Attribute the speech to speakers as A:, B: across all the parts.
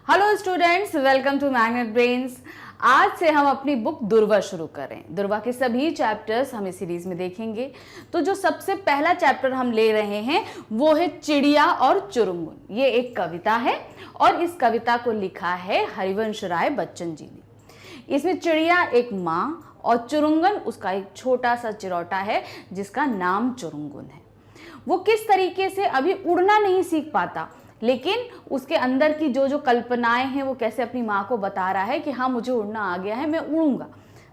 A: Hello students, welcome to Magnet Brains. आज से हम अपनी बुक दुर्वा शुरू कर रहे हैं। दुर्वा के सभी चैप्टर्स हम इस सीरीज में देखेंगे। तो जो सबसे पहला चैप्टर हम ले रहे हैं वो है चिड़िया और चुरुंगुन। ये एक कविता है और इस कविता को लिखा है हरिवंश राय बच्चन जी ने। इसमें चिड़िया एक माँ और चुरुंगन उसका एक छोटा सा चिरौटा है जिसका नाम चुरुंगुन है। वो किस तरीके से अभी उड़ना नहीं सीख पाता, लेकिन उसके अंदर की जो जो कल्पनाएं हैं वो कैसे अपनी माँ को बता रहा है कि हाँ मुझे उड़ना आ गया है, मैं उड़ूंगा।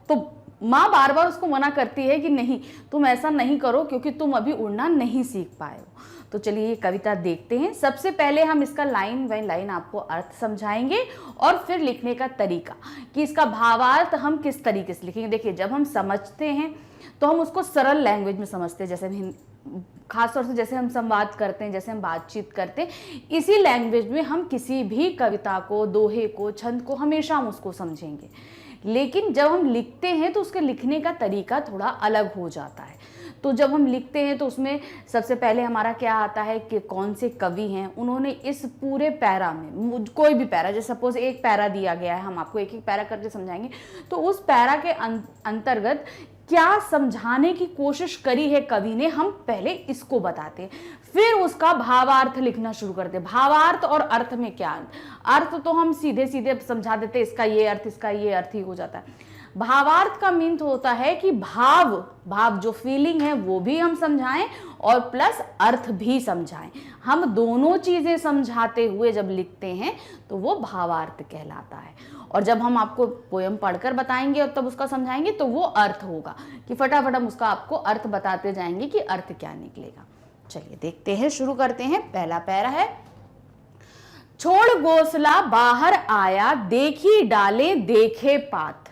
A: तो माँ बार बार उसको मना करती है कि नहीं, तुम ऐसा नहीं करो क्योंकि तुम अभी उड़ना नहीं सीख पाए हो। तो चलिए ये कविता देखते हैं। सबसे पहले हम इसका लाइन बाय लाइन आपको अर्थ समझाएंगे और फिर लिखने का तरीका कि इसका भावार्थ हम किस तरीके से लिखेंगे। देखिए, जब हम समझते हैं तो हम उसको सरल लैंग्वेज में समझते हैं, जैसे खासतौर से जैसे हम संवाद करते हैं, जैसे हम बातचीत करते हैं, इसी लैंग्वेज में हम किसी भी कविता को, दोहे को, छंद को हमेशा हम उसको समझेंगे। लेकिन जब हम लिखते हैं तो उसके लिखने का तरीका थोड़ा अलग हो जाता है। तो जब हम लिखते हैं तो उसमें सबसे पहले हमारा क्या आता है कि कौन से कवि हैं, उन्होंने इस पूरे पैरा में कोई भी पैरा, जैसे सपोज एक पैरा दिया गया है, हम आपको एक एक पैरा करके समझाएंगे, तो उस पैरा के अंतर्गत क्या समझाने की कोशिश करी है कवि ने, हम पहले इसको बताते हैं, फिर उसका भावार्थ लिखना शुरू करते हैं। भावार्थ और अर्थ में क्या अर्थ तो हम सीधे सीधे समझा देते हैं, इसका ये अर्थ, इसका ये अर्थ ही हो जाता है। भावार्थ का मीन होता है कि भाव जो फीलिंग है वो भी हम समझाएं और प्लस अर्थ भी समझाएं। हम दोनों चीजें समझाते हुए जब लिखते हैं तो वो भावार्थ कहलाता है। और जब हम आपको पोयम पढ़कर बताएंगे और तब उसका समझाएंगे तो वो अर्थ होगा कि फटाफट हम उसका आपको अर्थ बताते जाएंगे कि अर्थ क्या निकलेगा। चलिए देखते हैं, शुरू करते हैं। पहला पैरा है, छोड़ घोंसला बाहर आया, देखी डाले देखे पात,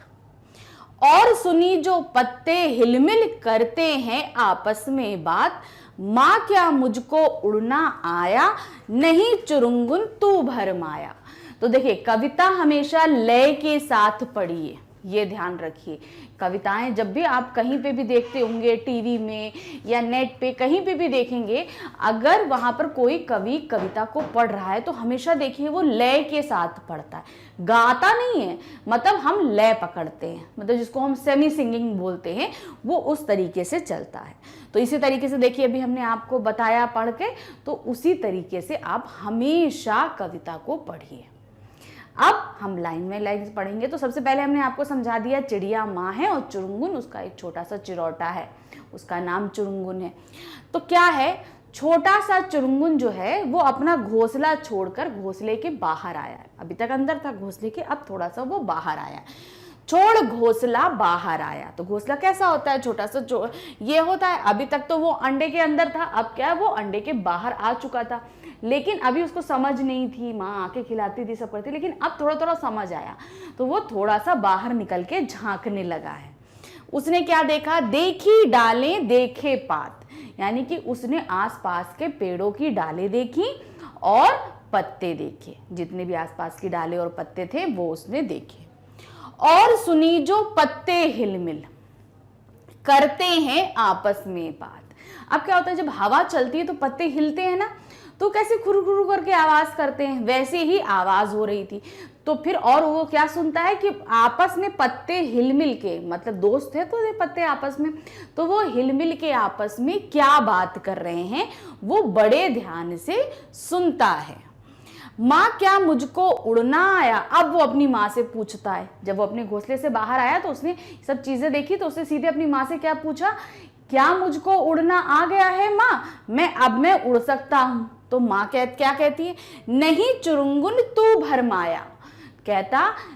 A: और सुनी जो पत्ते हिलमिल करते हैं आपस में बात, माँ क्या मुझको उड़ना आया, नहीं चुरुंगुन तू भरमाया। तो देखिए, कविता हमेशा लय के साथ पढ़िए, ये ध्यान रखिए। कविताएं जब भी आप कहीं पे भी देखते होंगे, टीवी में या नेट पे कहीं पे भी देखेंगे, अगर वहां पर कोई कवि कविता को पढ़ रहा है तो हमेशा देखिए वो लय के साथ पढ़ता है, गाता नहीं है। मतलब हम लय पकड़ते हैं, मतलब जिसको हम सेमी सिंगिंग बोलते हैं, वो उस तरीके से चलता है। तो इसी तरीके से देखिए, अभी हमने आपको बताया पढ़ के, तो उसी तरीके से आप हमेशा कविता को पढ़िए। अब हम लाइन में लाइन पढ़ेंगे। तो सबसे पहले हमने आपको समझा दिया, चिड़िया माँ है और चुरुंगुन उसका एक छोटा सा चिरौटा है, उसका नाम चुरुंगुन है। तो क्या है, छोटा सा चुरुंगुन जो है वो अपना घोंसला छोड़कर घोंसले के बाहर आया है। अभी तक अंदर था घोंसले के, अब थोड़ा सा वो बाहर आया। छोड़ घोंसला बाहर आया, तो घोंसला कैसा होता है, छोटा सा जो ये होता है। अभी तक तो वो अंडे के अंदर था, अब क्या है, वो अंडे के बाहर आ चुका था। लेकिन अभी उसको समझ नहीं थी, माँ आके खिलाती थी, सब करती, लेकिन अब थोड़ा थोड़ा समझ आया, तो वो थोड़ा सा बाहर निकल के झांकने लगा है। उसने क्या देखा, देखी डालें देखे पात, यानी कि उसने आसपास के पेड़ों की डालें देखी और पत्ते देखे, जितने भी आसपास की डालें और पत्ते थे वो उसने देखे। और सुनी जो पत्ते हिलमिल करते हैं आपस में बात। अब क्या होता है, जब हवा चलती है तो पत्ते हिलते हैं ना, तो कैसे खुरु खुरु करके आवाज करते हैं, वैसे ही आवाज हो रही थी। तो फिर और वो क्या सुनता है कि आपस में पत्ते हिलमिल के, मतलब दोस्त है तो ये पत्ते आपस में, तो वो हिलमिल के आपस में क्या बात कर रहे हैं वो बड़े ध्यान से सुनता है। माँ क्या मुझको उड़ना आया, अब वो अपनी माँ से पूछता है। जब वो अपने घोंसले से बाहर आया तो उसने सब चीजें देखी, तो उसने सीधे अपनी माँ से क्या पूछा, क्या मुझको उड़ना आ गया है माँ, मैं उड़ सकता हूं। तो माँ क्या कहती है, नहीं चुरुंगुन तू भरमाया।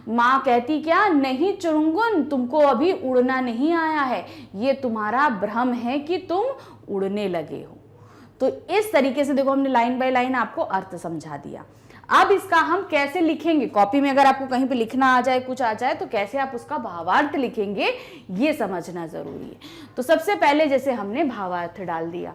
A: माँ कहती क्या, नहीं चुरुंगुन तुमको अभी उड़ना नहीं आया है, ये तुम्हारा भ्रम है कि तुम उड़ने लगे हो। तो इस तरीके से देखो, हमने लाइन बाय लाइन आपको अर्थ समझा दिया। अब इसका हम कैसे लिखेंगे, कॉपी में अगर आपको कहीं पे लिखना आ जाए, कुछ आ जाए, तो कैसे आप उसका भावार्थ लिखेंगे ये समझना जरूरी है। तो सबसे पहले जैसे हमने भावार्थ डाल दिया,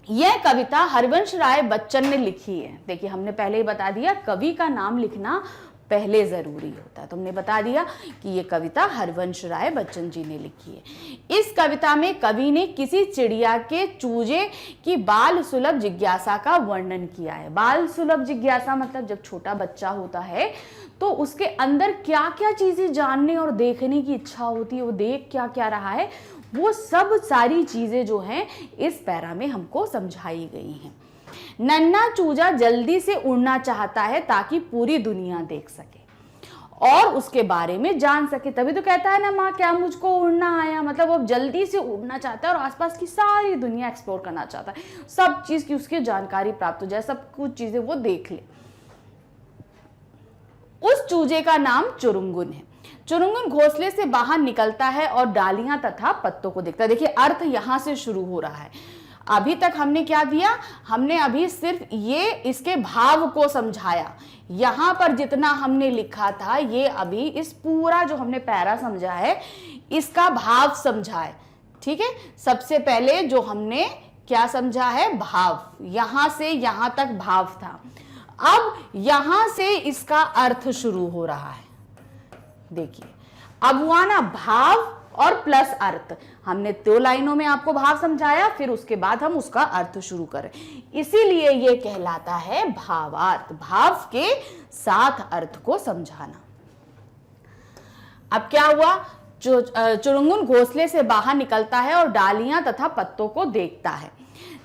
A: यह कविता हरिवंश राय बच्चन ने लिखी है। देखिए, हमने पहले ही बता दिया, कवि का नाम लिखना पहले ज़रूरी होता है। तुमने बता दिया कि ये कविता हरवंश राय बच्चन जी ने लिखी है। इस कविता में कवि ने किसी चिड़िया के चूजे की बाल सुलभ जिज्ञासा का वर्णन किया है। बाल सुलभ जिज्ञासा मतलब जब छोटा बच्चा होता है तो उसके अंदर क्या क्या चीज़ें जानने और देखने की इच्छा होती है, वो देख क्या क्या रहा है, वो सब सारी चीज़ें जो हैं इस पैरा में हमको समझाई गई हैं। नन्हा चूजा जल्दी से उड़ना चाहता है ताकि पूरी दुनिया देख सके और उसके बारे में जान सके। तभी तो कहता है ना, माँ क्या मुझको उड़ना आया, मतलब वो जल्दी से उड़ना चाहता है और आसपास की सारी दुनिया एक्सप्लोर करना चाहता है, सब चीज़ की उसकी जानकारी प्राप्त हो जाए, सब कुछ चीज़ें वो देख ले। उस चूजे का नाम चुरुंगुन है। चुरुंगुन घोंसले से बाहर निकलता है और डालियां तथा पत्तों को देखता है। देखिए अर्थ यहां से शुरू हो रहा है। अभी तक हमने क्या दिया, हमने अभी सिर्फ ये इसके भाव को समझाया। यहां पर जितना हमने लिखा था ये अभी इस पूरा जो हमने पैरा समझा है इसका भाव समझा है। ठीक है, सबसे पहले जो हमने क्या समझा है, भाव। यहां से यहां तक भाव था, अब यहां से इसका अर्थ शुरू हो रहा है। देखिए अब हुआ ना भाव और प्लस अर्थ। हमने 2 लाइनों में आपको भाव समझाया, फिर उसके बाद हम उसका अर्थ शुरू करें, इसीलिए यह कहलाता है भावार्थ, भाव के साथ अर्थ को समझाना। अब क्या हुआ, चुरुंगुन घोंसले से बाहर निकलता है और डालियां तथा पत्तों को देखता है।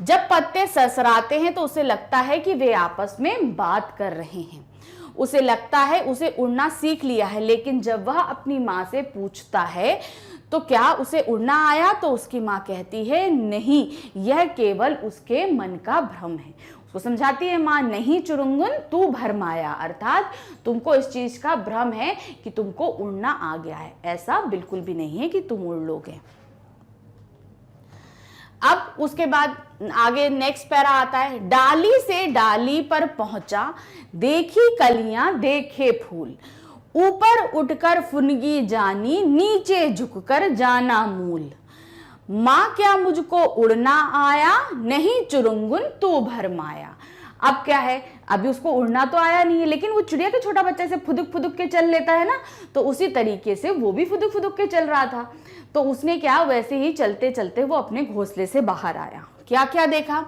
A: जब पत्ते सरसराते हैं तो उसे लगता है कि वे आपस में बात कर रहे हैं। उसे लगता है उसे उड़ना सीख लिया है, लेकिन जब वह अपनी माँ से पूछता है तो क्या उसे उड़ना आया, तो उसकी माँ कहती है नहीं, यह केवल उसके मन का भ्रम है। उसको समझाती है माँ, नहीं चुरुंगुन तू भरमाया, अर्थात तुमको इस चीज का भ्रम है कि तुमको उड़ना आ गया है, ऐसा बिल्कुल भी नहीं है कि तुम उड़ लोगे। अब उसके बाद आगे नेक्स्ट पैरा आता है। डाली से डाली पर पहुंचा, देखी कलियां देखे फूल, ऊपर उठकर फुनगी जानी, नीचे झुककर जाना मूल। माँ क्या मुझको उड़ना आया, नहीं चुरुंगुन तू भरमाया। अब क्या है, अभी उसको उड़ना तो आया नहीं है, लेकिन वो चिड़िया के छोटा बच्चा से फुदुक फुदुक के चल लेता है ना, तो उसी तरीके से वो भी फुदुक फुदुक के चल रहा था। तो उसने क्या, वैसे ही चलते चलते वो अपने घोंसले से बाहर आया। क्या क्या देखा,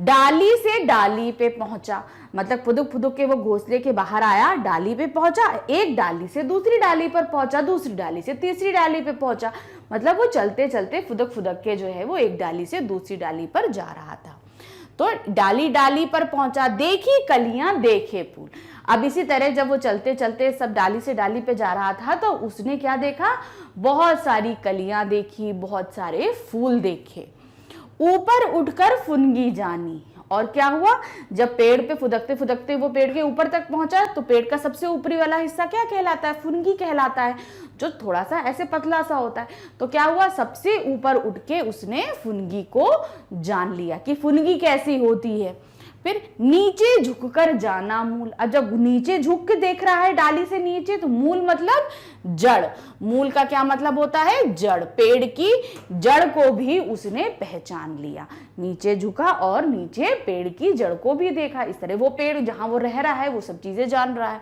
A: डाली से डाली पे पहुंचा, मतलब फुदुक फुदुक के वो घोंसले के बाहर आया, डाली पे पहुंचा, एक डाली से दूसरी डाली पर पहुंचा, दूसरी डाली से तीसरी डाली पे पहुंचा, मतलब वो चलते चलते फुदक फुदक के जो है वो एक डाली से दूसरी डाली पर जा रहा था। तो डाली डाली पर पहुंचा, देखी कलियां देखे फूल। अब इसी तरह जब वो चलते चलते सब डाली से डाली पे जा रहा था तो उसने क्या देखा, बहुत सारी कलियां देखी, बहुत सारे फूल देखे। ऊपर उठकर फुनगी जानी, और क्या हुआ, जब पेड़ पे फुदकते फुदकते वो पेड़ के ऊपर तक पहुंचा तो पेड़ का सबसे ऊपरी वाला हिस्सा क्या कहलाता है, फुनगी कहलाता है, जो थोड़ा सा ऐसे पतला सा होता है। तो क्या हुआ, सबसे ऊपर उठ के उसने फुनगी को जान लिया कि फुनगी कैसी होती है। फिर नीचे झुककर जाना मूल। अब जब नीचे झुक के देख रहा है डाली से नीचे, तो मूल मतलब जड़। मूल का क्या मतलब होता है, जड़। पेड़ की जड़ को भी उसने पहचान लिया। नीचे झुका और नीचे पेड़ की जड़ को भी देखा। इस तरह वो पेड़ जहां वो रह रहा है वो सब चीजें जान रहा है।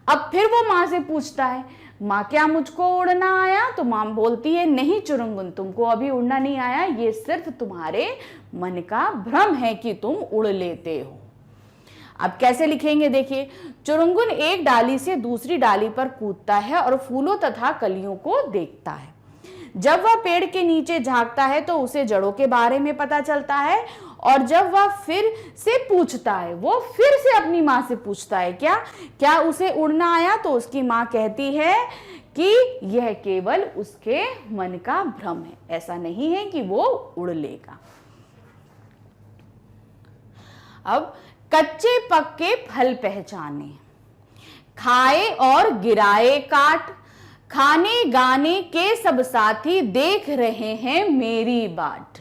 A: अब फिर वो माँ से पूछता है, माँ क्या मुझको उड़ना आया, तो माँ बोलती है नहीं चुरुंगुन तुमको अभी उड़ना नहीं आया, ये सिर्फ तुम्हारे मन का भ्रम है कि तुम उड़ लेते हो। अब कैसे लिखेंगे, देखिए, चुरुंगुन एक डाली से दूसरी डाली पर कूदता है और फूलों तथा कलियों को देखता है। जब वह पेड़ के नीचे झांकता है तो उसे जड़ों के बारे में पता चलता है, और जब वह फिर से पूछता है, वो फिर से अपनी माँ से पूछता है क्या उसे उड़ना आया, तो उसकी माँ कहती है कि यह केवल उसके मन का भ्रम है, ऐसा नहीं है कि वो उड़ लेगा। अब कच्चे पक्के फल पहचाने, खाए और गिराए काट, खाने गाने के सब साथी देख रहे हैं मेरी बाट।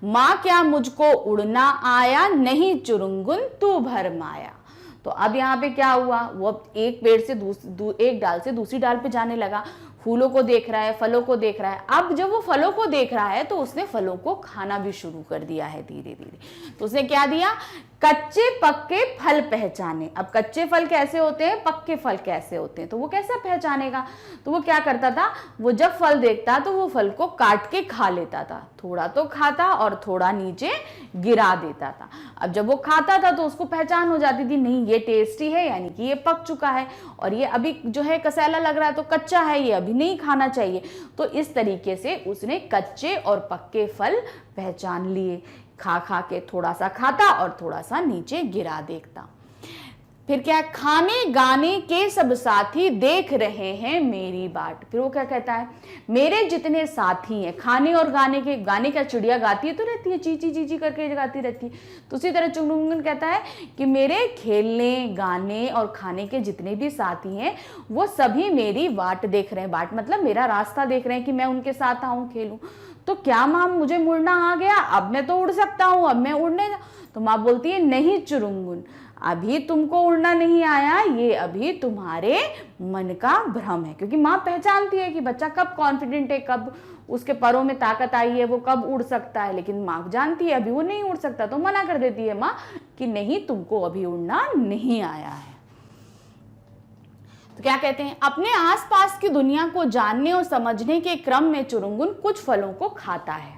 A: माँ क्या मुझको उड़ना आया, नहीं चुरुंगुन तू भरमाया। तो अब यहाँ पे क्या हुआ, वो एक पेड़ से एक डाल से दूसरी डाल पे जाने लगा, फूलों को देख रहा है, फलों को देख रहा है। अब जब वो फलों को देख रहा है तो उसने फलों को खाना भी शुरू कर दिया है धीरे धीरे। तो उसने क्या दिया, कच्चे पक्के फल पहचाने। अब कच्चे फल कैसे होते हैं, पक्के फल कैसे होते हैं, तो वो कैसे पहचानेगा? तो वो क्या करता था, वो जब फल देखता तो वो फल को काट के खा लेता था, थोड़ा तो खाता और थोड़ा नीचे गिरा देता था। अब जब वो खाता था तो उसको पहचान हो जाती थी, नहीं ये टेस्टी है यानी कि ये पक चुका है, और ये अभी जो है कसैला लग रहा है तो कच्चा है, ये अभी नहीं खाना चाहिए। तो इस तरीके से उसने कच्चे और पक्के फल पहचान लिए, खा खा के थोड़ा सा खाता और थोड़ा सा नीचे गिरा देखता। फिर क्या, खाने गाने के सब साथी देख रहे हैं मेरी बाट। फिर वो क्या कहता है, मेरे जितने साथी हैं, खाने और गाने के, गाने का चिड़िया गाती है तो रहती है, चीची चीची करके गाती रहती है, तो उसी तरह चुनमुन कहता है कि मेरे खेलने गाने और खाने के जितने भी साथी हैं वो सभी मेरी बाट देख रहे हैं। बाट मतलब मेरा रास्ता देख रहे हैं कि मैं उनके साथ आऊं, खेलूं। तो क्या माँ मुझे मुड़ना आ गया, अब मैं तो उड़ सकता हूं, अब मैं उड़ने तो माँ बोलती है नहीं चुरुंगुन, अभी तुमको उड़ना नहीं आया, ये अभी तुम्हारे मन का भ्रम है। क्योंकि माँ पहचानती है कि बच्चा कब कॉन्फिडेंट है, कब उसके पैरों में ताकत आई है, वो कब उड़ सकता है, लेकिन माँ जानती है अभी वो नहीं उड़ सकता, तो मना कर देती है माँ कि नहीं तुमको अभी उड़ना नहीं आया है। तो क्या कहते हैं, अपने आसपास की दुनिया को जानने और समझने के क्रम में चुरुंगुन कुछ फलों को खाता है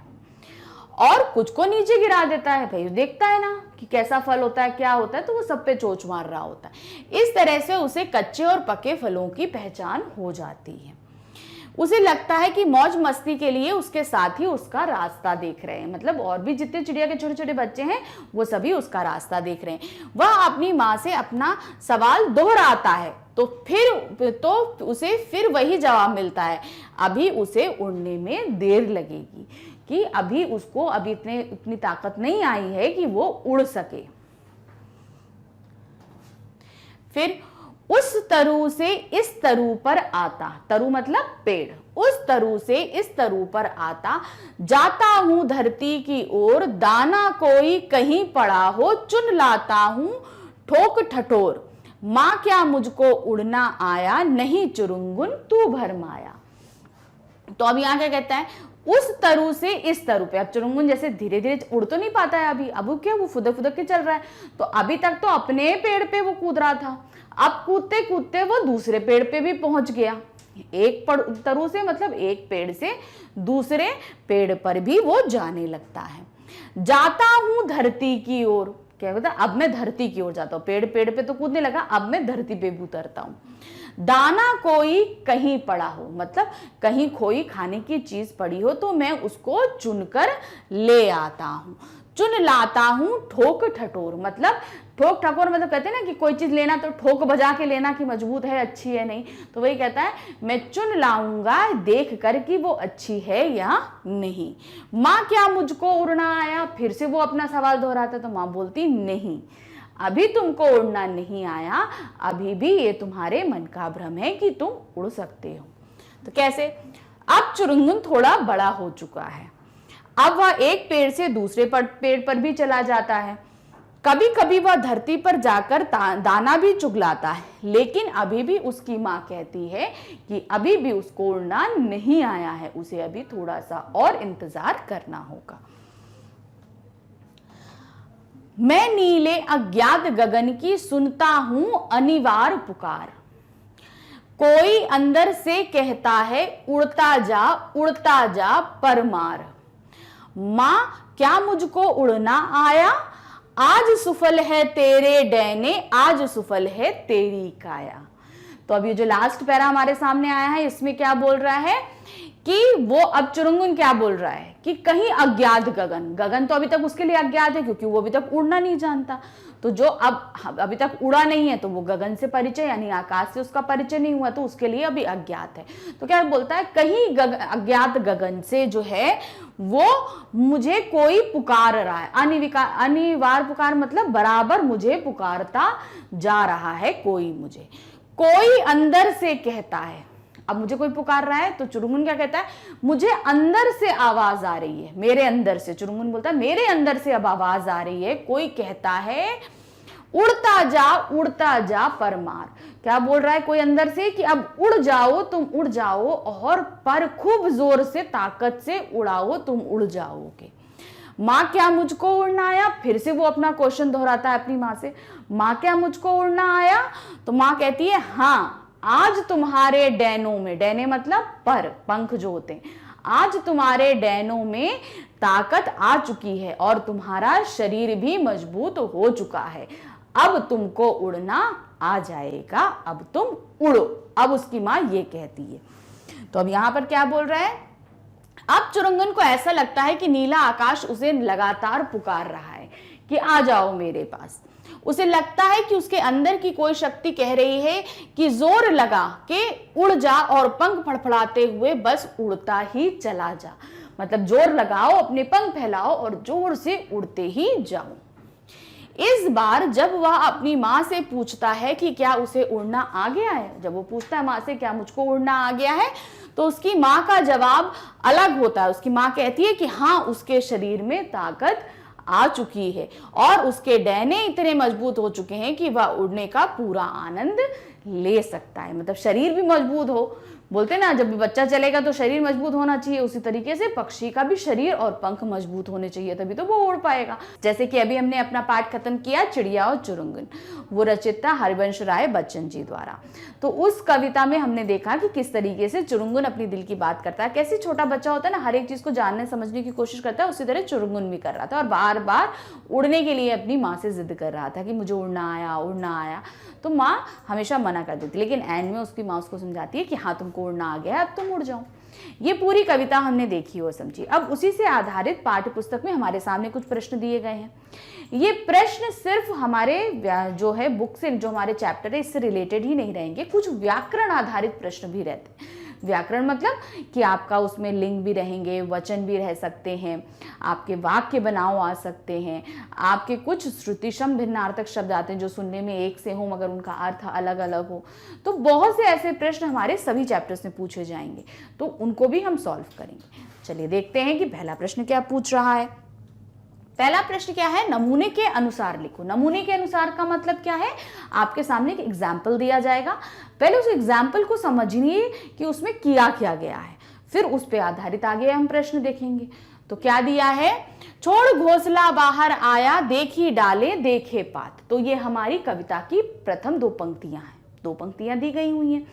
A: और कुछ को नीचे गिरा देता है। भाई देखता है ना कि कैसा फल होता है, क्या होता है, तो वो सब पे चोंच मार रहा होता है। इस तरह से उसे कच्चे और पके फलों की पहचान हो जाती है। उसे लगता है कि मौज मस्ती के लिए उसके साथी उसका रास्ता देख रहे हैं, मतलब और भी जितने चिड़िया के छोटे छोटे बच्चे हैं वो सभी उसका रास्ता देख रहे हैं। वह अपनी माँ से अपना सवाल दोहराता है तो उसे फिर वही जवाब मिलता है, अभी उसे उड़ने में देर लगेगी, कि अभी उसको अभी इतनी ताकत नहीं आई है कि वो उड़ सके। फिर उस तरु से इस तरु पर आता, तरु मतलब पेड़, उस तरु से इस तरु पर आता, जाता हूं धरती की ओर, दाना कोई कहीं पड़ा हो, चुन लाता हूं ठोक ठठोर, मां क्या मुझको उड़ना आया, नहीं चुरुंगुन तू भरमाया। तो अब यहां क्या कहता है, उस तरु से इस तरु पे। अब चुरुंगुन जैसे धीरे धीरे उड़ तो नहीं पाता है अभी, अब क्या वो फुदक फुदक के चल रहा है, तो अभी तक तो अपने पेड़ पे वो कूद रहा था, अब कूदते कूदते वो दूसरे पेड़ पे भी पहुंच गया। एक तरु से मतलब एक पेड़ से दूसरे पेड़ पर भी वो जाने लगता है। जाता हूं धरती की ओर, क्या होता है, अब मैं धरती की ओर जाता हूं, पेड़ पे तो कूदने लगा, अब मैं धरती पे भी उतरता हूं। दाना कोई कहीं पड़ा हो, मतलब कहीं कोई खाने की चीज पड़ी हो तो मैं उसको चुनकर ले आता हूं। चुन लाता हूं ठोक ठठोर, मतलब ठोक ठकोर मतलब कहते हैं ना कि कोई चीज लेना तो ठोक बजा के लेना कि मजबूत है, अच्छी है नहीं, तो वही कहता है मैं चुन लाऊंगा देख कर कि वो अच्छी है या नहीं। माँ क्या मुझको उड़ना आया, फिर से वो अपना सवाल दोहराता, तो माँ बोलती नहीं, अभी तुमको उड़ना नहीं आया, अभी भी ये तुम्हारे मन का भ्रम है कि तुम उड़ सकते हो। तो कैसे, अब चुरुंगुन थोड़ा बड़ा हो चुका है, अब वह एक पेड़ से दूसरे पेड़ पर भी चला जाता है, कभी कभी वह धरती पर जाकर दाना भी चुगलाता है, लेकिन अभी भी उसकी माँ कहती है कि अभी भी उसको उड़ना नहीं आया है, उसे अभी थोड़ा सा और इंतजार करना होगा। मैं नीले अज्ञात गगन की सुनता हूं अनिवार्य पुकार, कोई अंदर से कहता है उड़ता जा परमार, मां क्या मुझको उड़ना आया, आज सुफल है तेरे डैने, आज सुफल है तेरी काया। तो अब ये जो लास्ट पैरा हमारे सामने आया है इसमें क्या बोल रहा है कि वो अब चुरुंगुन क्या बोल रहा है कि कहीं अज्ञात गगन तो अभी तक उसके लिए अज्ञात है क्योंकि वो अभी तक उड़ना नहीं जानता, तो जो अब अभी तक उड़ा नहीं है तो वो गगन से परिचय यानी आकाश से उसका परिचय नहीं हुआ, तो उसके लिए अभी अज्ञात है। तो क्या बोलता है, कहीं अज्ञात गगन से जो है वो मुझे कोई पुकार रहा है, अनिवार्य पुकार मतलब बराबर मुझे पुकारता जा रहा है कोई अंदर से कहता है। अब मुझे कोई पुकार रहा है तो चुरुंगुन क्या कहता है, मुझे अंदर से आवाज आ रही है, मेरे अंदर से, चुरुंगुन बोलता है मेरे अंदर से अब आवाज आ रही है, कोई कहता है उड़ता जा परमार। क्या बोल रहा है कोई अंदर से कि अब उड़ जाओ, तुम उड़ जाओ और पर खूब जोर से ताकत से उड़ाओ, तुम उड़ जाओगे। माँ क्या मुझको उड़ना आया, फिर से वो अपना क्वेश्चन दोहराता है अपनी माँ से, माँ क्या मुझको उड़ना आया। तो माँ कहती है हाँ, आज तुम्हारे डैनों में, डैने मतलब पर, पंख जो होते हैं, आज तुम्हारे डैनों में ताकत आ चुकी है और तुम्हारा शरीर भी मजबूत हो चुका है, अब तुमको उड़ना आ जाएगा, अब तुम उड़ो। अब उसकी माँ ये कहती है। तो अब यहां पर क्या बोल रहा है, अब चुरंगन को ऐसा लगता है कि नीला आकाश उसे लगातार पुकार रहा है कि आ जाओ मेरे पास। उसे लगता है कि उसके अंदर की कोई शक्ति कह रही है कि जोर लगा के उड़ जा और पंख फड़फड़ाते हुए बस उड़ता ही चला जा। मतलब जोर लगाओ, अपने पंख फैलाओ और जोर से उड़ते ही जाओ। इस बार जब वह अपनी माँ से पूछता है कि क्या उसे उड़ना आ गया है, जब वो पूछता है माँ से क्या मुझको उड़ना आ गया है, तो उसकी माँ का जवाब अलग होता है। उसकी माँ कहती है कि हाँ, उसके शरीर में ताकत आ चुकी है और उसके डैने इतने मजबूत हो चुके हैं कि वह उड़ने का पूरा आनंद ले सकता है। मतलब शरीर भी मजबूत हो, बोलते ना जब भी बच्चा चलेगा तो शरीर मजबूत होना चाहिए, उसी तरीके से पक्षी का भी शरीर और पंख मजबूत होने चाहिए, तभी तो वो उड़ पाएगा। जैसे कि अभी हमने अपना पाठ खत्म किया चिड़िया और चुरंगन, वो रचित था हरिवंश राय बच्चन जी द्वारा। तो उस कविता में हमने देखा कि किस तरीके से चुरंगन अपनी दिल की बात करता है। कैसे छोटा बच्चा होता है ना, हर एक चीज को जानने समझने की कोशिश करता है, उसी तरह चुरंगन भी कर रहा था और बार बार उड़ने के लिए अपनी माँ से जिद कर रहा था कि मुझे उड़ना आया, उड़ना आया। तो माँ हमेशा मना कर देती, लेकिन एंड में उसकी माँ उसको समझाती है कि हाँ, तुमको उड़ना आ गया है, अब तुम उड़ जाओ। ये पूरी कविता हमने देखी और समझी। अब उसी से आधारित पाठ्य पुस्तक में हमारे सामने कुछ प्रश्न दिए गए हैं। ये प्रश्न सिर्फ हमारे जो है बुक से, जो हमारे चैप्टर है इससे रिलेटेड ही नहीं रहेंगे, कुछ व्याकरण आधारित प्रश्न भी रहते हैं। व्याकरण मतलब कि आपका उसमें लिंग भी रहेंगे, वचन भी रह सकते हैं, आपके वाक्य बनाव आ सकते हैं, आपके कुछ श्रुतिशम भिन्नार्थक शब्द आते हैं जो सुनने में एक से हो मगर उनका अर्थ अलग अलग हो। तो बहुत से ऐसे प्रश्न हमारे सभी चैप्टर्स में पूछे जाएंगे, तो उनको भी हम सॉल्व करेंगे। चलिए देखते हैं कि पहला प्रश्न क्या पूछ रहा है। पहला प्रश्न क्या है, नमूने के अनुसार लिखो। नमूने के अनुसार का मतलब क्या है, आपके सामने एक एग्जाम्पल दिया जाएगा, पहले उस एग्जाम्पल को समझिए कि उसमें किया क्या गया है, फिर उस पर आधारित आगे हम प्रश्न देखेंगे। तो क्या दिया है, छोड़ घोंसला बाहर आया, देखी डाले देखे पात। तो ये हमारी कविता की प्रथम दो पंक्तियां हैं, दो पंक्तियां दी गई हुई हैं।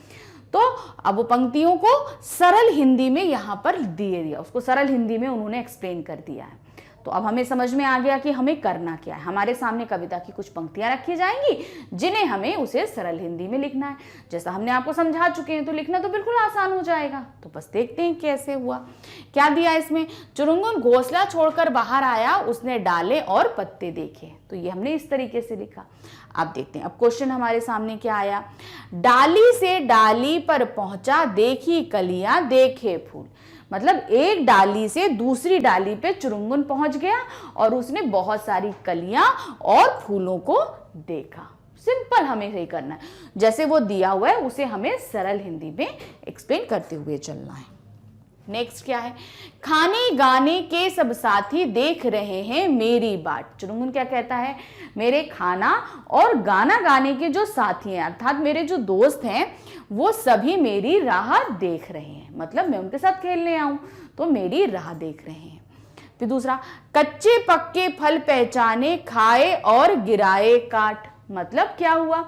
A: तो अब वो पंक्तियों को सरल हिंदी में यहां पर दिए दिया, उसको सरल हिंदी में उन्होंने एक्सप्लेन कर दिया है। तो अब हमें समझ में आ गया कि हमें करना क्या है। हमारे सामने कविता की कुछ पंक्तियां रखी जाएंगी जिन्हें हमें उसे सरल हिंदी में लिखना है। जैसा हमने आपको समझा चुके हैं, तो लिखना तो बिल्कुल आसान हो जाएगा। तो बस देखते हैं कैसे हुआ। क्या दिया इसमें, चुरंगन घोंसला छोड़कर बाहर आया, उसने डाले और पत्ते देखे। तो ये हमने इस तरीके से लिखा। अब देखते हैं, अब क्वेश्चन हमारे सामने क्या आया, डाली से डाली पर पहुंचा, देखी कलियां देखे फूल। मतलब एक डाली से दूसरी डाली पे चुरंगन पहुंच गया और उसने बहुत सारी कलियां और फूलों को देखा। सिंपल हमें सही करना है, जैसे वो दिया हुआ है उसे हमें सरल हिंदी में एक्सप्लेन करते हुए चलना है। नेक्स्ट क्या है, खाने गाने के सब साथी देख रहे हैं मेरी बाट। चुरंगन क्या कहता है, मेरे खाना और गाना गाने के जो साथी हैं, अर्थात मेरे जो दोस्त हैं, वो सभी मेरी राह देख रहे हैं। मतलब मैं उनके साथ खेलने आऊं तो मेरी राह देख रहे हैं। फिर दूसरा, कच्चे पक्के फल पहचाने, खाए और गिराए काट। मतलब क्या हुआ,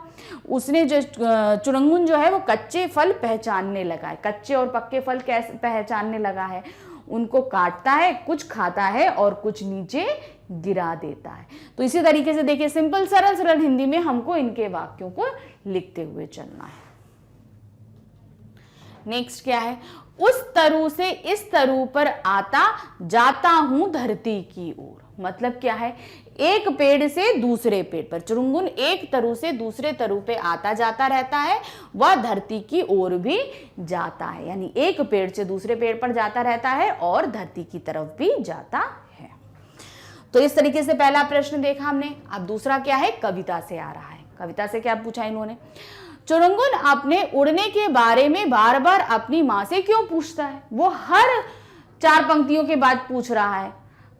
A: उसने जो चुरंगन जो है वो कच्चे फल पहचानने लगा है। कच्चे और पक्के फल कैसे पहचानने लगा है, उनको काटता है, कुछ खाता है और कुछ नीचे गिरा देता है। तो इसी तरीके से देखिए, सिंपल सरल सरल हिंदी में हमको इनके वाक्यों को लिखते हुए चलना है। नेक्स्ट क्या है, उस तरु से इस तरु पर आता जाता हूं धरती की ओर। मतलब क्या है, एक पेड़ से दूसरे पेड़ पर चुरंगन एक तरु से दूसरे तरु पे आता जाता रहता है, वह धरती की ओर भी जाता है। यानी एक पेड़ से दूसरे पेड़ पर जाता रहता है और धरती की तरफ भी जाता है। तो इस तरीके से पहला प्रश्न देखा हमने। अब दूसरा क्या है, कविता से आ रहा है। कविता से क्या पूछा इन्होंने, चुरंगन अपने उड़ने के बारे में बार बार अपनी माँ से क्यों पूछता है। वो हर 4 पंक्तियों के बाद पूछ रहा है,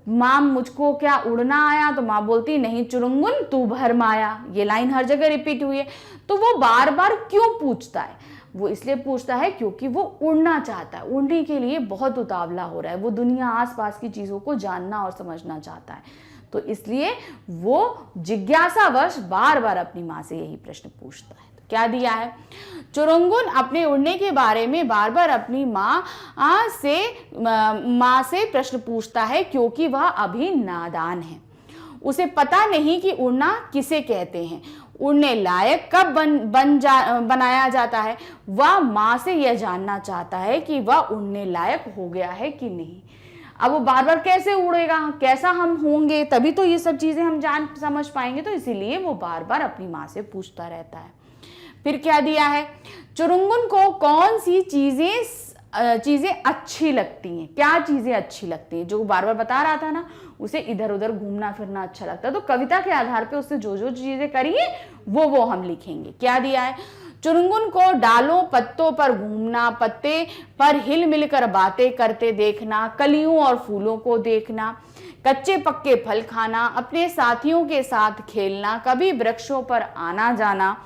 A: माँ मुझको क्या उड़ना आया। तो माँ बोलती नहीं चुरंगन तू भरमाया। ये लाइन हर जगह रिपीट हुई है। तो वो बार बार क्यों पूछता है, वो इसलिए पूछता है क्योंकि वो उड़ना चाहता है, उड़ने के लिए बहुत उतावला हो रहा है, वो दुनिया आसपास की चीज़ों को जानना और समझना चाहता है। तो इसलिए वो जिज्ञासावश बार बार अपनी माँ से यही प्रश्न पूछता है। तो क्या दिया है, चुरुंगुन अपने उड़ने के बारे में बार बार अपनी माँ से प्रश्न पूछता है क्योंकि वह अभी नादान है। उसे पता नहीं कि उड़ना किसे कहते हैं, उड़ने लायक कब बनाया जाता है। वह माँ से यह जानना चाहता है कि वह उड़ने लायक हो गया है कि नहीं। अब वो बार बार कैसे उड़ेगा, कैसा हम होंगे, तभी तो ये सब चीज़ें हम जान समझ पाएंगे। तो इसीलिए वो बार बार अपनी माँ से पूछता रहता है। फिर क्या दिया है, चुरुंगुन को कौन सी चीज़ें अच्छी लगती हैं, क्या चीज़ें अच्छी लगती हैं, जो बार बार बता रहा था ना, उसे इधर उधर घूमना फिरना अच्छा लगता है। तो कविता के आधार पे उससे जो जो चीज़ें करी है वो हम लिखेंगे। क्या दिया है, चुरुंगुन को डालों पत्तों पर घूमना, पत्ते पर हिल मिलकर बातें करते देखना, कलियों और फूलों को देखना, कच्चे पक्के फल खाना, अपने साथियों के साथ खेलना, कभी वृक्षों पर आना जाना,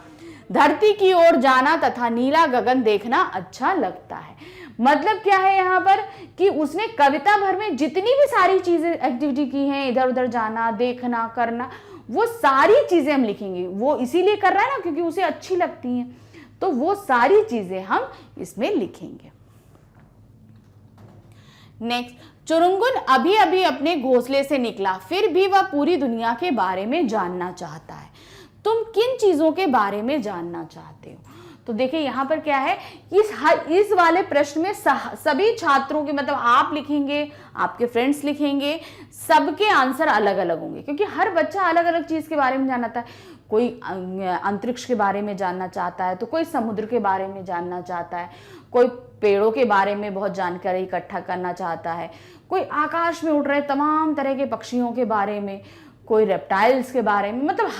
A: धरती की ओर जाना तथा नीला गगन देखना अच्छा लगता है। मतलब क्या है यहाँ पर कि उसने कविता भर में जितनी भी सारी चीजें एक्टिविटी की हैं, इधर उधर जाना, देखना, करना, वो सारी चीजें हम लिखेंगे। वो इसीलिए कर रहा है ना क्योंकि उसे अच्छी लगती हैं, तो वो सारी चीजें हम इसमें लिखेंगे। नेक्स्ट, चुरुंगुन अभी अभी अपने घोंसले से निकला, फिर भी वह पूरी दुनिया के बारे में जानना चाहता है। तुम किन चीजों के बारे में जानना चाहते हो? तो देखिए यहाँ पर क्या है, इस वाले प्रश्न में सभी छात्रों के, मतलब आप लिखेंगे, आपके फ्रेंड्स लिखेंगे, सबके आंसर अलग अलग होंगे क्योंकि हर बच्चा अलग अलग चीज के बारे में जानना चाहता है। कोई अंतरिक्ष के बारे में जानना चाहता है, तो कोई समुद्र के बारे में जानना चाहता है, कोई पेड़ों के बारे में बहुत जानकारी इकट्ठा करना चाहता है, कोई आकाश में उड़ रहे तमाम तरह के पक्षियों के बारे में, कोई रेप्टाइल्स के बारे में। मतलब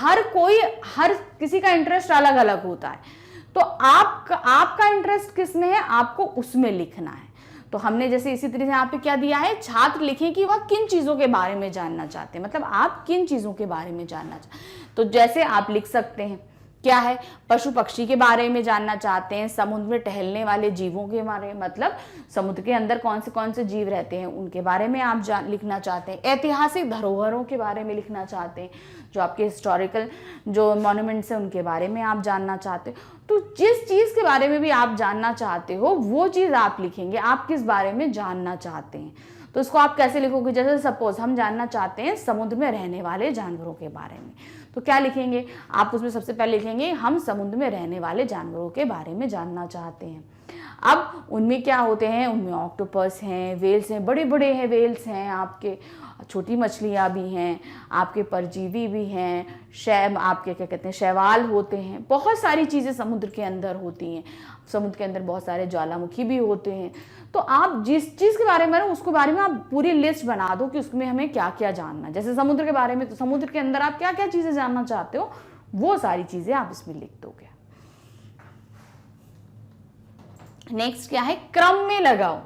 A: हर किसी का इंटरेस्ट अलग अलग होता है। तो आपका इंटरेस्ट किस में है, आपको उसमें लिखना है। तो हमने जैसे इसी तरह से यहाँ पे क्या दिया है, छात्र लिखें कि वह किन चीज़ों के बारे में जानना चाहते हैं, मतलब आप किन चीज़ों के बारे में जानना चाहते हैं। तो जैसे आप लिख सकते हैं क्या है, पशु पक्षी के बारे में जानना चाहते हैं, समुद्र में टहलने वाले जीवों के बारे में, मतलब समुद्र के अंदर कौन से जीव रहते हैं उनके बारे में आप लिखना चाहते हैं, ऐतिहासिक धरोहरों के बारे में लिखना चाहते हैं, जो आपके हिस्टोरिकल जो मॉन्यूमेंट्स हैं उनके बारे में आप जानना चाहते हो। तो जिस चीज़ के बारे में भी आप जानना चाहते हो वो चीज़ आप लिखेंगे, आप किस बारे में जानना चाहते हैं। तो इसको आप कैसे लिखोगे, जैसे सपोज हम जानना चाहते हैं समुद्र में रहने वाले जानवरों के बारे में, तो क्या लिखेंगे आप उसमें, सबसे पहले लिखेंगे हम समुद्र में रहने वाले जानवरों के बारे में जानना चाहते हैं। अब उनमें क्या होते हैं, उनमें ऑक्टोपस हैं, वेल्स हैं, बड़े बड़े हैं वेल्स हैं, आपके छोटी मछलियाँ भी हैं, आपके परजीवी भी हैं, आपके क्या कहते हैं शैवाल होते हैं, बहुत सारी चीज़ें समुद्र के अंदर होती हैं। समुद्र के अंदर बहुत सारे ज्वालामुखी भी होते हैं। तो आप जिस चीज़ के बारे में उसके बारे में आप पूरी लिस्ट बना दो कि उसमें हमें क्या क्या जानना है। जैसे समुद्र के बारे में, तो समुद्र के अंदर आप क्या क्या चीज़ें जानना चाहते हो वो सारी चीज़ें आप इसमें लिख दोगे। नेक्स्ट क्या है, क्रम में लगाओ,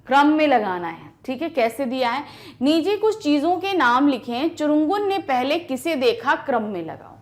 A: क्रम में लगाना है। ठीक है, कैसे दिया है, नीचे कुछ चीजों के नाम लिखें, चुरुंगुन ने पहले किसे देखा, क्रम में लगाओ।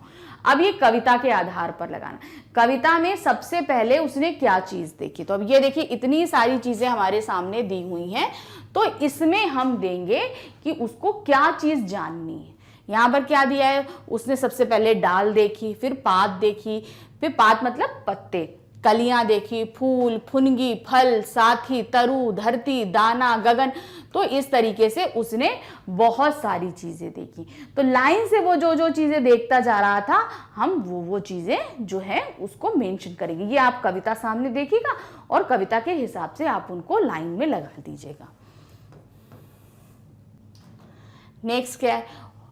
A: अब ये कविता के आधार पर लगाना, कविता में सबसे पहले उसने क्या चीज देखी। तो अब ये देखिए इतनी सारी चीजें हमारे सामने दी हुई हैं, तो इसमें हम देंगे कि उसको क्या चीज जाननी है। यहाँ पर क्या दिया है, उसने सबसे पहले डाल देखी, फिर पात देखी, फिर पात मतलब पत्ते, कलियां देखी, फूल, फुनगी, फल, साथी, तरु, धरती, दाना, गगन। तो इस तरीके से उसने बहुत सारी चीजें देखी। तो लाइन से वो जो जो चीजें देखता जा रहा था, हम वो चीजें जो है उसको मेंशन करेंगे। ये आप कविता सामने देखिएगा और कविता के हिसाब से आप उनको लाइन में लगा दीजिएगा। नेक्स्ट क्या है,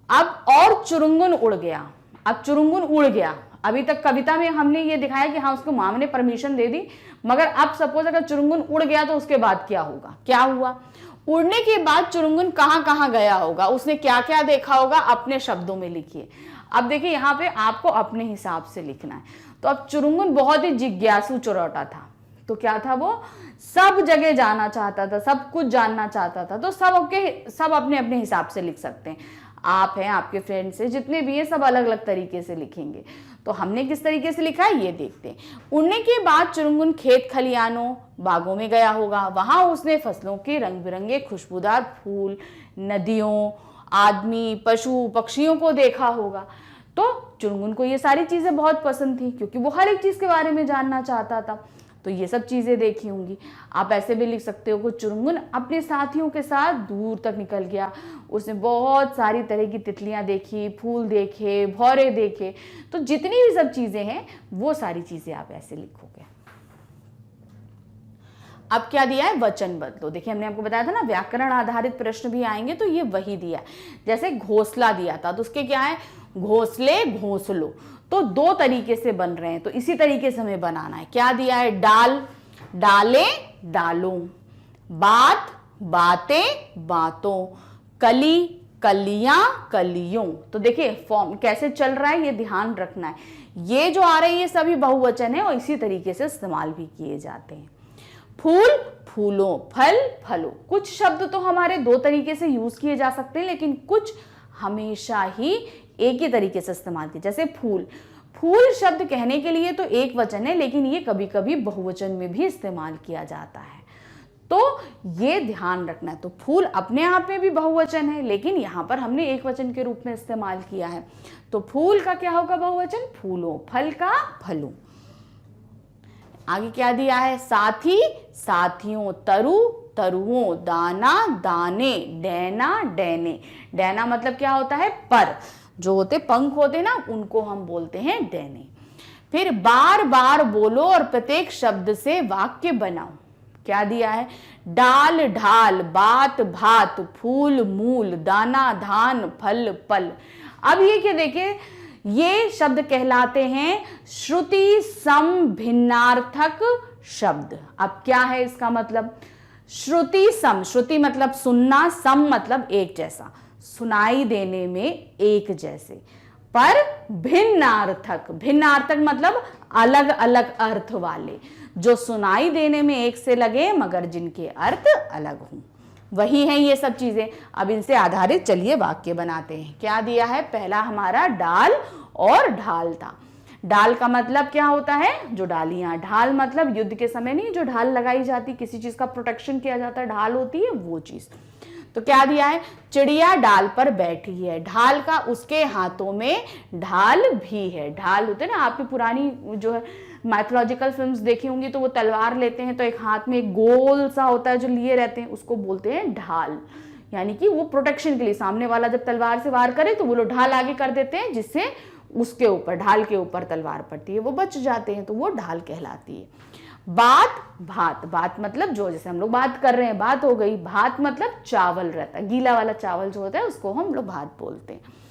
A: अब और चुरुंगुन उड़ गया। अब चुरुंगुन उड़ गया, अभी तक कविता में हमने ये दिखाया कि हाँ उसको माँ ने परमिशन दे दी, मगर अब सपोज अगर चुरुंगुन उड़ गया तो उसके बाद क्या होगा, क्या हुआ। उड़ने के बाद चुरुंगुन कहाँ कहाँ गया होगा, उसने क्या क्या देखा होगा, अपने शब्दों में लिखिए। अब देखिए यहाँ पे आपको अपने हिसाब से लिखना है। तो अब चुरुंगुन बहुत ही जिज्ञासु चुरौटा था, तो क्या था, वो सब जगह जाना चाहता था, सब कुछ जानना चाहता था। तो सब अपने अपने हिसाब से लिख सकते हैं। आप हैं, आपके फ्रेंड्स हैं, जितने भी हैं सब अलग अलग तरीके से लिखेंगे। तो हमने किस तरीके से लिखा है ये देखते हैं। उड़ने के बाद चुरुंगुन खेत खलियानों बागों में गया होगा, वहां उसने फसलों के रंग बिरंगे खुशबूदार फूल, नदियों, आदमी, पशु पक्षियों को देखा होगा। तो चुरुंगुन को ये सारी चीजें बहुत पसंद थी क्योंकि वो हर एक चीज के बारे में जानना चाहता था। तो ये सब चीजें देखी होंगी। आप ऐसे भी लिख सकते हो कि चुरुंगुन अपने साथियों के साथ दूर तक निकल गया, उसने बहुत सारी तरह की तितलियां देखी, फूल देखे, भौरे देखे। तो जितनी भी सब चीजें हैं वो सारी चीजें आप ऐसे लिखोगे। अब क्या दिया है, वचन बदलो। देखिए हमने आपको बताया था ना व्याकरण आधारित प्रश्न भी आएंगे, तो ये वही दिया है। जैसे घोंसला दिया था तो उसके क्या है, घोंसले, घोंसलो। तो दो तरीके से बन रहे हैं, तो इसी तरीके से हमें बनाना है। क्या दिया है, डाल, डाले, डालों, बात, बातें, बातों, कली, कलियां, कलियों। तो देखिए फॉर्म कैसे चल रहा है, ये ध्यान रखना है। ये जो आ रहे हैं ये सभी बहुवचन है और इसी तरीके से इस्तेमाल भी किए जाते हैं। फूल, फूलों, फल, फलों। कुछ शब्द तो हमारे दो तरीके से यूज किए जा सकते हैं, लेकिन कुछ हमेशा ही एक ही तरीके से इस्तेमाल किए। जैसे फूल, फूल शब्द कहने के लिए तो एक वचन है, लेकिन ये कभी कभी बहुवचन में भी इस्तेमाल किया जाता है, तो ये ध्यान रखना है। तो फूल अपने आप में भी बहुवचन है, लेकिन यहां पर हमने एक वचन के रूप में इस्तेमाल किया है। तो फूल का क्या होगा बहुवचन, फूलों, फल का फलों। आगे क्या दिया है, साथी, साथियों, तरु, तरुओं, दाना, दाने, डैना, डैने। डैना मतलब क्या होता है, पर, जो होते पंख होते ना उनको हम बोलते हैं डैने। फिर बार बार बोलो और प्रत्येक शब्द से वाक्य बनाओ। क्या दिया है, डाल, ढाल, बात, भात, फूल, मूल, दाना, धान, फल, पल। अब ये क्या देखिए, ये शब्द कहलाते हैं श्रुति सम भिन्नार्थक शब्द। अब क्या है इसका मतलब, श्रुति सम, श्रुति मतलब सुनना, सम मतलब एक जैसा, सुनाई देने में एक जैसे, पर भिन्नार्थक, भिन्नार्थक मतलब अलग अलग अर्थ वाले, जो सुनाई देने में एक से लगे मगर जिनके अर्थ अलग हों। वही है ये सब चीजें। अब इनसे आधारित चलिए वाक्य बनाते हैं। क्या दिया है, पहला हमारा डाल और ढाल था। डाल का मतलब क्या होता है, जो डालियां, ढाल मतलब युद्ध के समय नहीं जो ढाल लगाई जाती, किसी चीज का प्रोटेक्शन किया जाता है, ढाल होती है वो चीज। तो क्या दिया है, चिड़िया डाल पर बैठी है। ढाल का उसके हाथों में ढाल भी है। ढाल होते ना, आपने पुरानी जो है माइथोलॉजिकल फिल्म्स देखी होंगी, तो वो तलवार लेते हैं तो एक हाथ में एक गोल सा होता है जो लिए रहते हैं, उसको बोलते हैं ढाल। यानी कि वो प्रोटेक्शन के लिए, सामने वाला जब तलवार से वार करे तो वो लोग ढाल आगे कर देते हैं, जिससे उसके ऊपर, ढाल के ऊपर तलवार पड़ती है, वो बच जाते हैं, तो वो ढाल कहलाती है। बात, भात, बात मतलब जो, जैसे हम लोग बात कर रहे हैं, बात हो गई। भात मतलब चावल रहता है, गीला वाला चावल जो होता है उसको हम लोग भात बोलते हैं।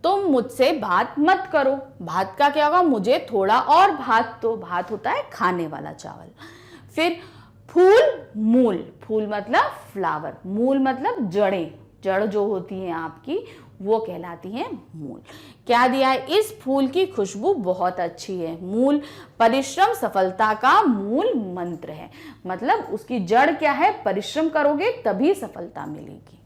A: तुम मुझसे बात मत करो, भात का क्या होगा, मुझे थोड़ा और भात दो। भात होता है खाने वाला चावल। फिर फूल, मूल, फूल मतलब फ्लावर, मूल मतलब जड़ें, जड़ जो होती हैं आपकी वो कहलाती हैं मूल। क्या दिया है, इस फूल की खुशबू बहुत अच्छी है। मूल, परिश्रम सफलता का मूल मंत्र है, मतलब उसकी जड़ क्या है, परिश्रम करोगे तभी सफलता मिलेगी।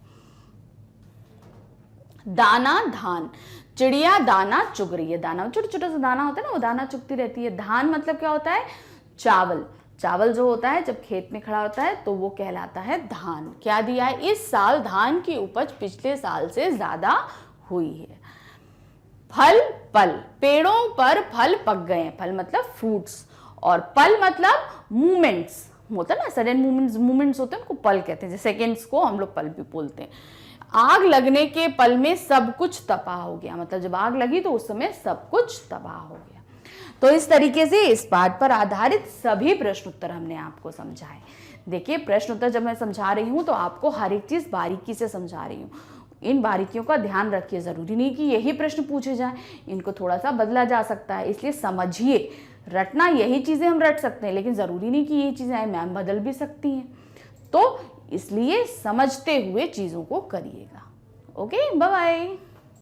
A: दाना, धान, चिड़िया दाना चुग रही है। दाना छोटा छोटा सा दाना होता है ना, वो दाना चुगती रहती है। धान मतलब क्या होता है, चावल, चावल जो होता है जब खेत में खड़ा होता है तो वो कहलाता है धान। क्या दिया है, इस साल धान की उपज पिछले साल से ज्यादा हुई है। फल, पल, पेड़ों पर फल पक गए हैं। फल मतलब फ्रूट्स, और पल मतलब मूवमेंट्स होता है ना, सडन मूवमेंट्स होते हैं, उनको पल कहते हैं। जैसे सेकेंड्स को हम लोग पल भी बोलते हैं। आग लगने के पल में सब कुछ तबाह हो गया, मतलब जब आग लगी तो उस समय सब कुछ तबाह हो गया। तो इस तरीके से इस पाठ पर आधारित सभी प्रश्न उत्तर हमने आपको समझाए। देखिए प्रश्न उत्तर जब मैं समझा रही हूँ तो आपको हर एक चीज बारीकी से समझा रही हूँ, इन बारीकियों का ध्यान रखिए। जरूरी नहीं कि यही प्रश्न पूछे जाएं, इनको थोड़ा सा बदला जा सकता है, इसलिए समझिए। रटना यही चीजें हम रट सकते हैं, लेकिन जरूरी नहीं कि ये चीजें मैम बदल भी सकती हैं, तो इसलिए समझते हुए चीजों को करिएगा। Okay, bye bye.